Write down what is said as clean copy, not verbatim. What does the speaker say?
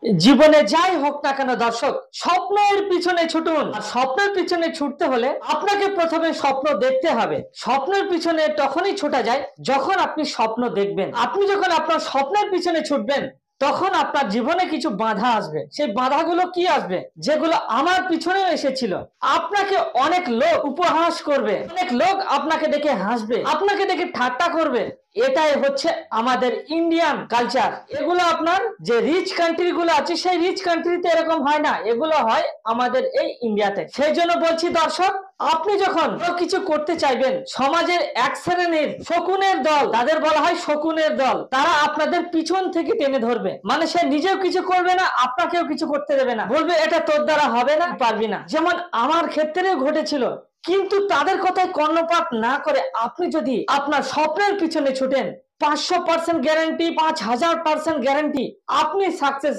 জীবনে যাই হোক না কেন দর্শক, স্বপ্নের পিছনে ছুটুন। আর স্বপ্নের পিছনে ছুটতে হলে আপনাকে প্রথমে স্বপ্ন দেখতে হবে। স্বপ্নের পিছনে তখনই ছোটা যায় যখন আপনি স্বপ্ন দেখবেন। আপনি যখন আপনার স্বপ্নের পিছনে ছুটবেন তখন আপনার জীবনে কিছু বাধা আসবে। সেই বাধাগুলো কি আসবে? যেগুলো আমার পিছনেও এসেছিল। আপনাকে অনেক লোক উপহাস করবে, অনেক লোক আপনাকে দেখে হাসবে, আপনাকে দেখে ঠাট্টা করবে। এটাই হচ্ছে আমাদের ইন্ডিয়ান কালচার। এগুলো আপনার যে রিচ কান্ট্রি গুলো আছে সেই রিচ কান্ট্রিতে এরকম হয় না, এগুলো হয় আমাদের এই ইন্ডিয়াতে। সেই জন্য বলছি দর্শক, আপনি যখন কিছু করতে চাইবেন, সমাজের এক শ্রেণীর শকুনের দল, তাদের বলা হয় শকুনের দল, তারা আপনাদের পিছন থেকে টেনে ধরবে। মানে সে নিজেও কিছু করবে না, আপনাকেও কিছু করতে দেবে না, বলবে এটা তোর দ্বারা হবে না, পারবি না। যেমন আমার ক্ষেত্রেও ঘটেছিল। কিন্তু তাদের কথায় কর্ণপাত না করে আপনি যদি আপনার স্বপ্নের পিছনে ছুটেন, 500% গ্যারান্টি, 5000% গ্যারান্টি আপনি সাকসেস